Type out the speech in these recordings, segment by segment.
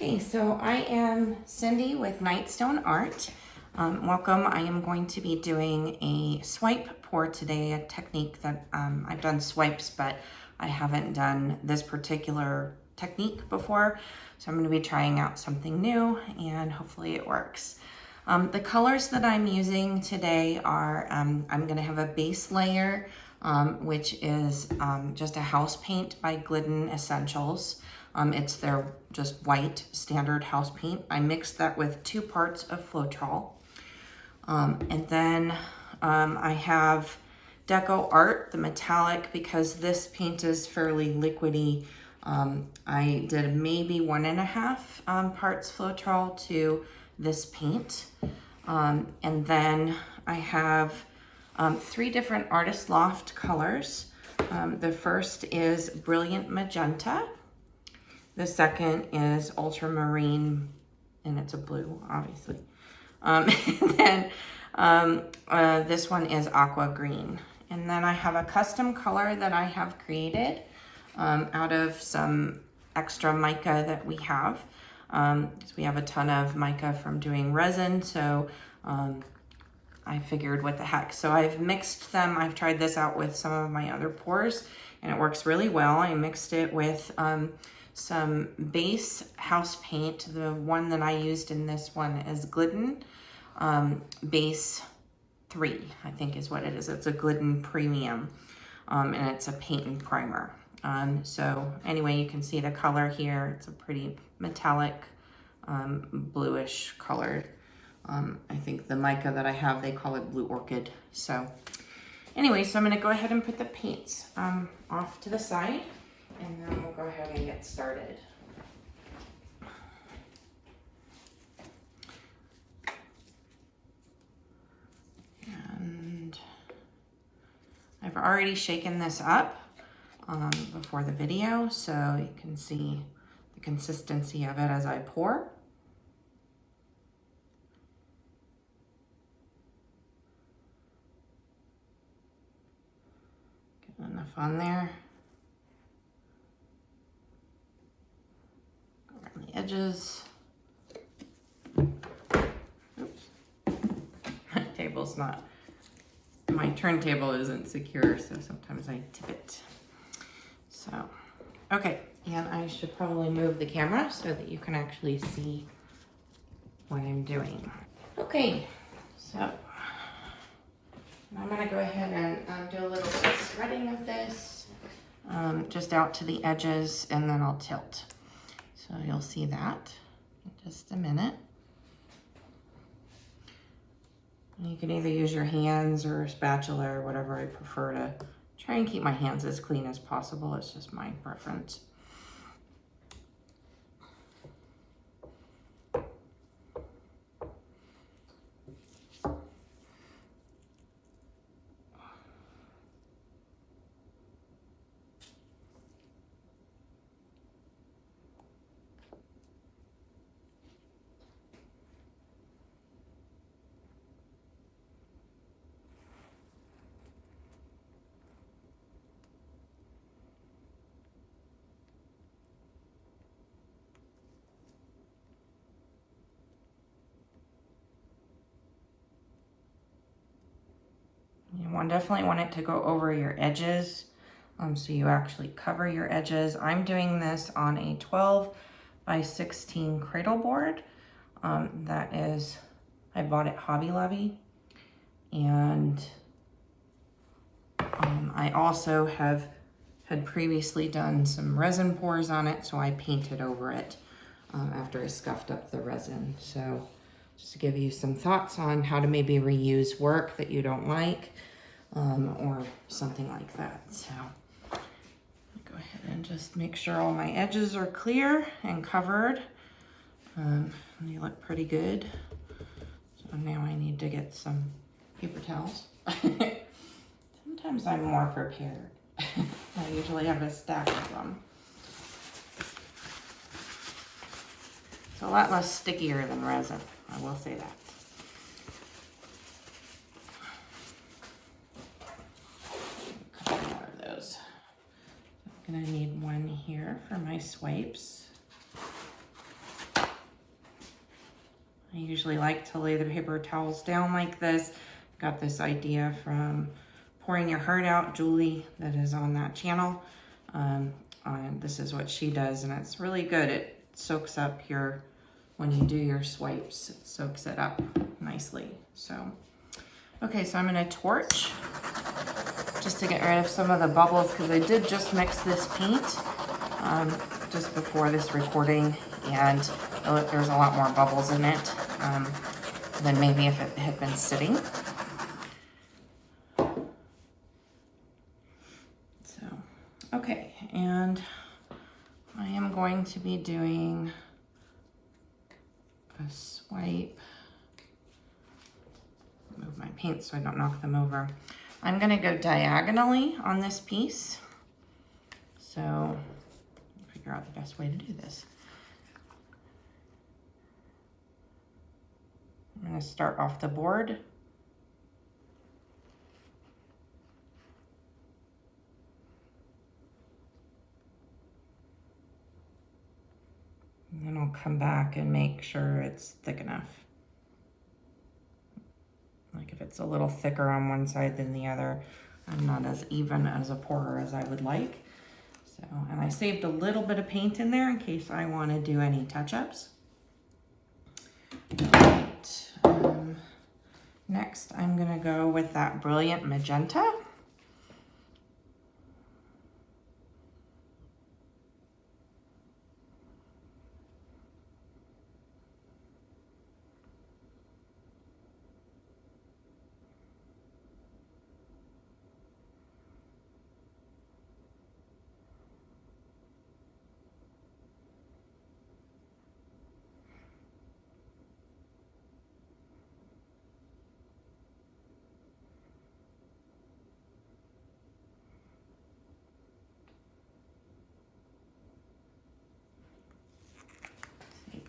Okay, so I am Cindy with Nightstone Art. Welcome. I am going to be doing a swipe pour today, a technique that I've done swipes, but I haven't done this particular technique before. So I'm going to be trying out something new and hopefully it works. The colors that I'm using today are, I'm going to have a base layer, which is just a house paint by Glidden Essentials. It's their just white standard house paint. I mixed that with 2 parts of Floetrol. And then I have DecoArt, the metallic, because this paint is fairly liquidy. I did maybe 1.5 parts Floetrol to this paint. And then I have 3 different Artist Loft colors. The first is Brilliant Magenta. The second is Ultramarine, and it's a blue, obviously. And then this one is Aqua Green. And then I have a custom color that I have created out of some extra mica that we have. So we have a ton of mica from doing resin, so I figured what the heck. So I've mixed them. I've tried this out with some of my other pours, and it works really well. I mixed it with some base house paint. The one that I used in this one is Glidden Base 3, I think is what it is. It's a Glidden Premium, and it's a paint and primer. So anyway, you can see the color here. It's a pretty metallic bluish color. I think the mica that I have, they call it Blue Orchid. So anyway, so I'm going to go ahead and put the paints off to the side, and then we'll go ahead and get started. And I've already shaken this up before the video, so you can see the consistency of it as I pour. Get enough on there. The edges. Oops. My table's not, my turntable isn't secure, so sometimes I tip it. So, okay, and I should probably move the camera so that you can actually see what I'm doing. Okay, so I'm gonna go ahead and do a little spreading of this, just out to the edges, and then I'll tilt. So you'll see that in just a minute. You can either use your hands or a spatula or whatever. I prefer to try and keep my hands as clean as possible. It's just my preference. You definitely want it to go over your edges, so you actually cover your edges. I'm doing this on a 12 by 16 cradle board. That is, I bought it Hobby Lobby, and I also had previously done some resin pours on it, so I painted over it after I scuffed up the resin. So just to give you some thoughts on how to maybe reuse work that you don't like, or something like that. So go ahead and just make sure all my edges are clear and covered. They look pretty good. So now I need to get some paper towels. Sometimes I'm more prepared. I usually have a stack of them. It's a lot less stickier than resin, I will say that. I'm gonna need one here for my swipes. I usually like to lay the paper towels down like this. Got this idea from Pouring Your Heart Out, Julie, that is on that channel. This is what she does, and it's really good. It soaks up your, when you do your swipes, it soaks it up nicely. So, okay, so I'm gonna torch just to get rid of some of the bubbles, because I did just mix this paint just before this recording, and there's a lot more bubbles in it than maybe if it had been sitting. So, okay, and I am going to be doing a swipe. Move my paint so I don't knock them over. I'm gonna go diagonally on this piece. So, figure out the best way to do this. I'm gonna start off the board. And then I'll come back and make sure it's thick enough. Like if it's a little thicker on one side than the other, I'm not as even as a pourer as I would like. So, and I saved a little bit of paint in there in case I want to do any touch-ups. Right. Next, I'm gonna go with that Brilliant Magenta.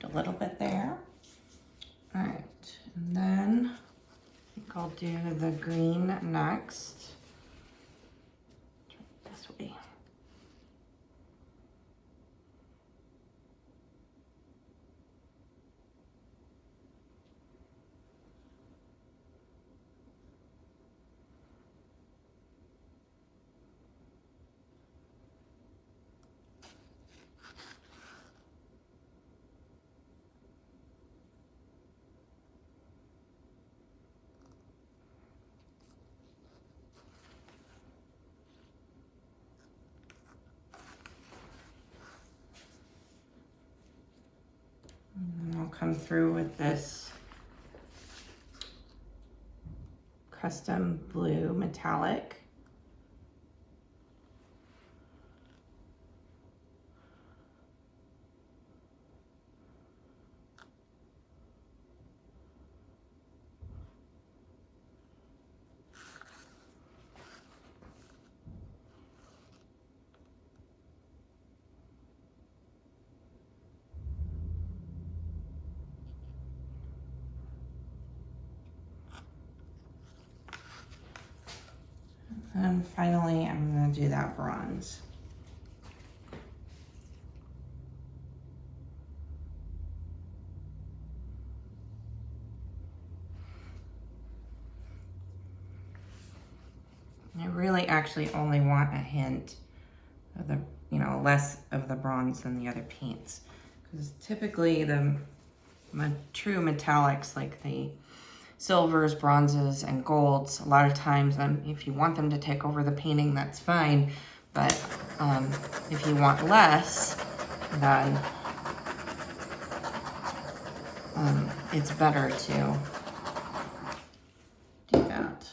A little bit there. All right, and then I think I'll do the green next. Turn it this way. And I'll come through with this custom blue metallic. And finally, I'm going to do that bronze. I really actually only want a hint of the, less of the bronze than the other paints. Because typically the true metallics, like the silvers, bronzes, and golds, a lot of times, if you want them to take over the painting, that's fine. But if you want less, then it's better to do that.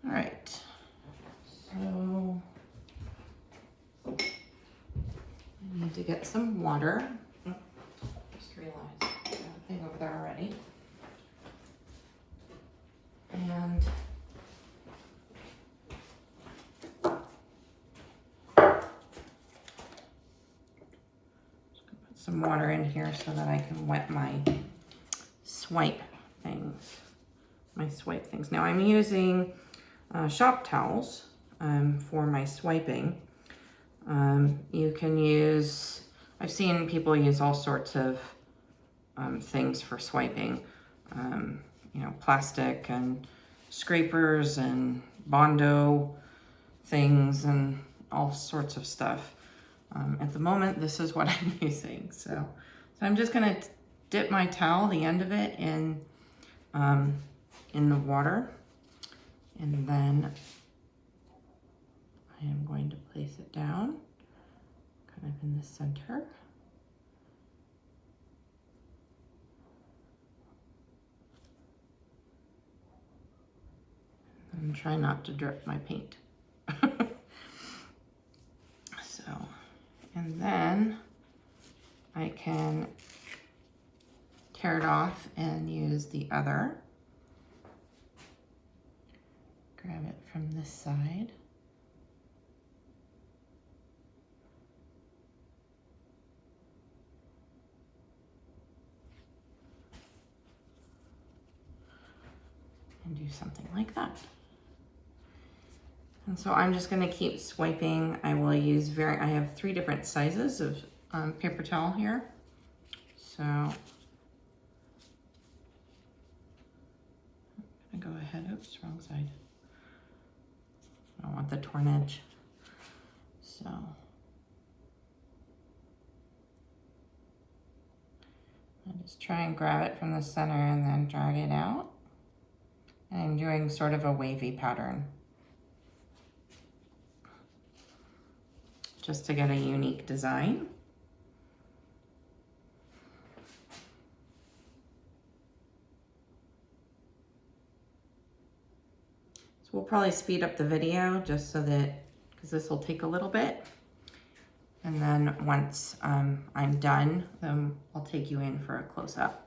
All right, so I need to get some water. Just realized I have a thing over there already. And put some water in here so that I can wet my swipe things. Now I'm using shop towels for my swiping. You can use, I've seen people use all sorts of things for swiping. You know, plastic and scrapers and Bondo things and all sorts of stuff. At the moment, this is what I'm using. So I'm just gonna dip my towel, the end of it, in the water, and then I am going to place it down, kind of in the center. And try not to drip my paint. So, and then I can tear it off and use the other. Grab it from this side. And do something like that. And so I'm just going to keep swiping. I will use I have 3 different sizes of paper towel here. So I'm going to go ahead, oops, wrong side. I don't want the torn edge. So I just try and grab it from the center and then drag it out. And I'm doing sort of a wavy pattern, just to get a unique design. So we'll probably speed up the video just so that, because this will take a little bit. And then once I'm done, then I'll take you in for a close-up.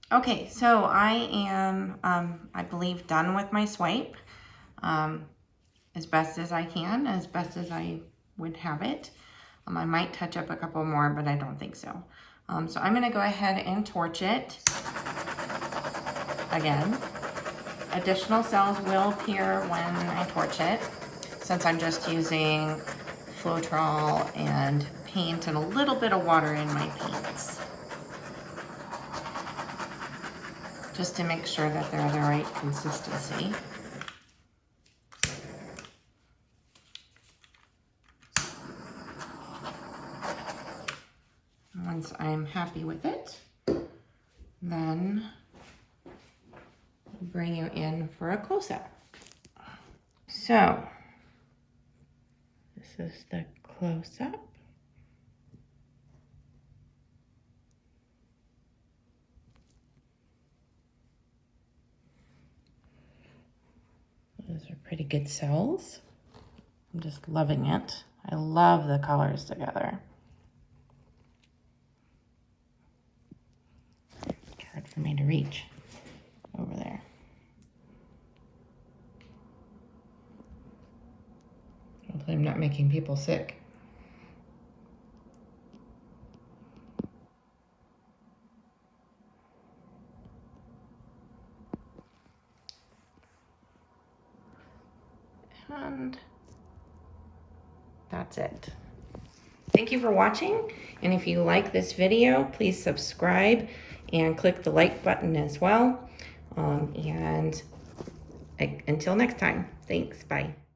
Okay, so I am, I believe, done with my swipe as best as I can, as best as I would have it. I might touch up a couple more, but I don't think so. So I'm gonna go ahead and torch it again. Additional cells will appear when I torch it, since I'm just using Floetrol and paint and a little bit of water in my paints, just to make sure that they're the right consistency. Once I'm happy with it, then bring you in for a close-up. So this is the close-up. Those are pretty good cells. I'm just loving it. I love the colors together. It's hard for me to reach over there. Hopefully I'm not making people sick. And that's it. Thank you for watching. And if you like this video, please subscribe and click the like button as well. And until next time, thanks, bye.